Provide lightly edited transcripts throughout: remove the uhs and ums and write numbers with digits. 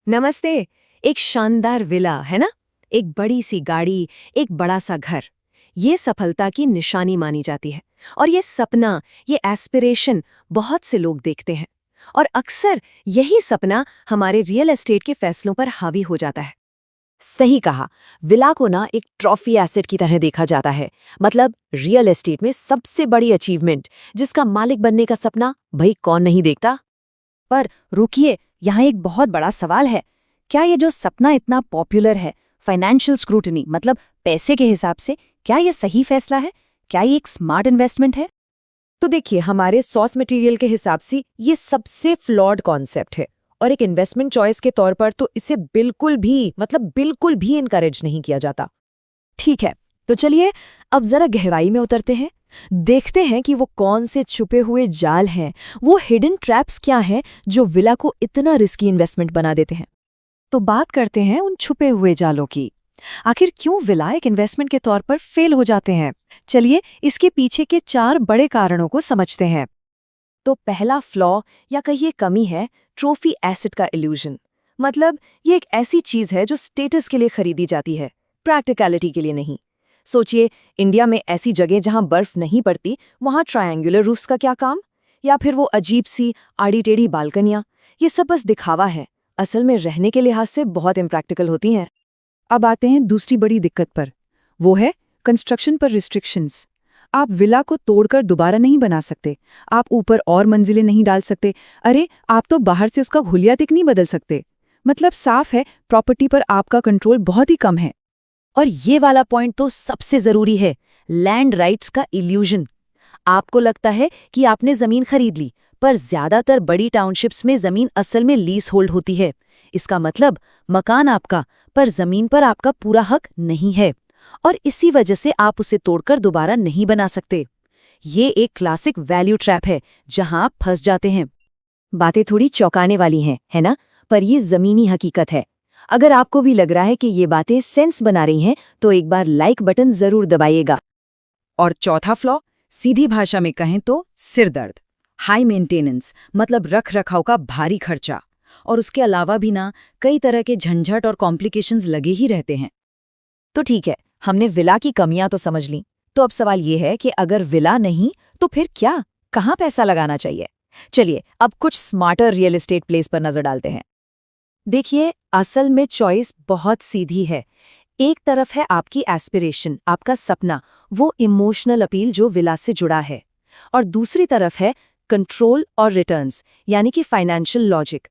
नमस्ते। एक शानदार विला है ना, एक बड़ी सी गाड़ी, एक बड़ा सा घर। ये सफलता की निशानी मानी जाती है। और ये सपना, ये एस्पिरेशन बहुत से लोग देखते हैं। और अक्सर यही सपना हमारे रियल एस्टेट के फैसलों पर हावी हो जाता है। सही कहा। विला को ना एक ट्रॉफी एसेट की तरह देखा जाता है। मतलब रियल एस्टेट में सबसे बड़ी अचीवमेंट, जिसका मालिक बनने का सपना भाई कौन नहीं देखता। पर रुकिए, यहाँ एक बहुत बड़ा सवाल है। क्या ये जो सपना इतना पॉपुलर है, फाइनेंशियल स्क्रूटनी मतलब पैसे के हिसाब से, क्या ये सही फैसला है? क्या ये एक स्मार्ट इन्वेस्टमेंट है? तो देखिए, हमारे सॉस मटेरियल के हिसाब से ये सबसे फ्लॉड कॉन्सेप्ट है। और एक इन्वेस्टमेंट चॉइस के तौर पर तो इसे बिल्कुल भी इनकरेज नहीं किया जाता। ठीक है, तो चलिए अब जरा गहराई में उतरते हैं। देखते हैं कि वो कौन से छुपे हुए जाल हैं, वो हिडन ट्रैप्स क्या हैं जो विला को इतना रिस्की इन्वेस्टमेंट बना देते हैं। तो बात करते हैं उन छुपे हुए जालों की। आखिर क्यों विला एक इन्वेस्टमेंट के तौर पर फेल हो जाते हैं? चलिए इसके पीछे के 4 बड़े कारणों को समझते हैं। तो पहला फ्लॉ या कहिए कमी है ट्रॉफी एसेट का इल्यूजन। मतलब ये एक ऐसी चीज है जो स्टेटस के लिए खरीदी जाती है, प्रैक्टिकलिटी के लिए नहीं। सोचिए, इंडिया में ऐसी जगह जहां बर्फ नहीं पड़ती, वहां ट्रायंगुलर रूफ्स का क्या काम? या फिर वो अजीब सी आड़ी टेढ़ी बालकनियां, ये सब बस दिखावा है। असल में रहने के लिहाज से बहुत इम्प्रैक्टिकल होती हैं। अब आते हैं दूसरी बड़ी दिक्कत पर। वो है कंस्ट्रक्शन पर रिस्ट्रिक्शंस। आप विला को तोड़कर दोबारा नहीं बना सकते, आप ऊपर और मंजिलें नहीं डाल सकते, अरे आप तो बाहर से उसका हुलिया तक नहीं बदल सकते। मतलब साफ है, प्रॉपर्टी पर आपका कंट्रोल बहुत ही कम है। और ये वाला पॉइंट तो सबसे जरूरी है, लैंड राइट्स का इल्यूजन। आपको लगता है कि आपने जमीन खरीद ली, पर ज्यादातर बड़ी टाउनशिप्स में जमीन असल में लीज होल्ड होती है। इसका मतलब मकान आपका, पर जमीन पर आपका पूरा हक नहीं है। और इसी वजह से आप उसे तोड़कर दोबारा नहीं बना सकते। ये एक क्लासिक वैल्यू ट्रैप है जहां आप फंस जाते हैं। बातें थोड़ी चौंकाने वाली हैं, है ना? पर ये जमीनी हकीकत है। अगर आपको भी लग रहा है कि ये बातें सेंस बना रही हैं, तो एक बार लाइक बटन जरूर दबाइएगा। और चौथा फ्लॉ, सीधी भाषा में कहें तो सिरदर्द, हाई मेंटेनेंस, मतलब रख रखाव का भारी खर्चा। और उसके अलावा भी ना कई तरह के झंझट और कॉम्प्लिकेशंस लगे ही रहते हैं। तो ठीक है, हमने विला की कमियां तो समझ ली। तो अब सवाल ये है कि अगर विला नहीं तो फिर क्या, कहाँ पैसा लगाना चाहिए? चलिए अब कुछ स्मार्टर रियल एस्टेट प्लेस पर नजर डालते हैं। देखिए, असल में चॉइस बहुत सीधी है। एक तरफ है आपकी एस्पिरेशन, आपका सपना, वो इमोशनल अपील जो विला से जुड़ा है। और दूसरी तरफ है कंट्रोल और रिटर्न्स, यानी कि फाइनेंशियल लॉजिक।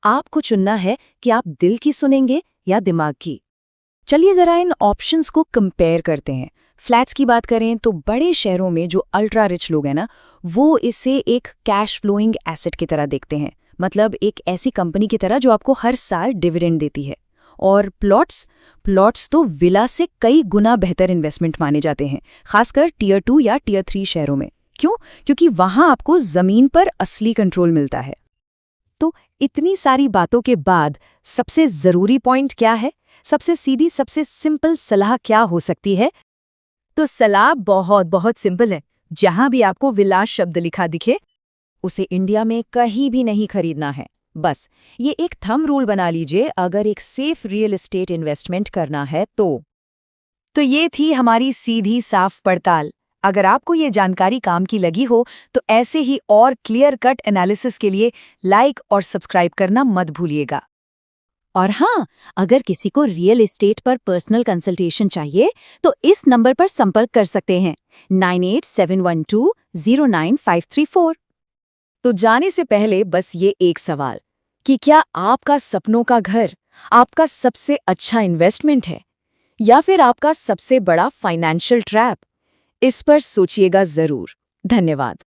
आपको चुनना है कि आप दिल की सुनेंगे या दिमाग की। चलिए जरा इन ऑप्शंस को कंपेयर करते हैं। फ्लैट्स की बात करें तो बड़े शहरों में जो अल्ट्रा रिच लोग हैं ना, वो इसे एक कैश फ्लोइंग एसेट की तरह देखते हैं। मतलब एक ऐसी कंपनी की तरह जो आपको हर साल डिविडेंड देती है। और प्लॉट्स तो विला से कई गुना बेहतर इन्वेस्टमेंट माने जाते हैं, खासकर टियर 2 या टियर 3 शहरों में। क्यों? क्योंकि वहां आपको जमीन पर असली कंट्रोल मिलता है। तो इतनी सारी बातों के बाद सबसे जरूरी पॉइंट क्या है? सबसे सीधी, सबसे सिंपल सलाह क्या हो सकती है? तो सलाह बहुत बहुत सिंपल है। जहां भी आपको विलास शब्द लिखा दिखे, उसे इंडिया में कहीं भी नहीं खरीदना है। बस ये एक थंब रूल बना लीजिए, अगर एक सेफ रियल एस्टेट इन्वेस्टमेंट करना है तो ये थी हमारी सीधी साफ पड़ताल। अगर आपको ये जानकारी काम की लगी हो तो ऐसे ही और क्लियर कट एनालिसिस के लिए लाइक और सब्सक्राइब करना मत भूलिएगा। और हाँ, अगर किसी को रियल एस्टेट पर पर्सनल कंसल्टेशन चाहिए तो इस नंबर पर संपर्क कर सकते हैं, 9871209534। तो जाने से पहले बस ये एक सवाल कि क्या आपका सपनों का घर आपका सबसे अच्छा इन्वेस्टमेंट है या फिर आपका सबसे बड़ा फाइनेंशियल ट्रैप? इस पर सोचिएगा जरूर। धन्यवाद।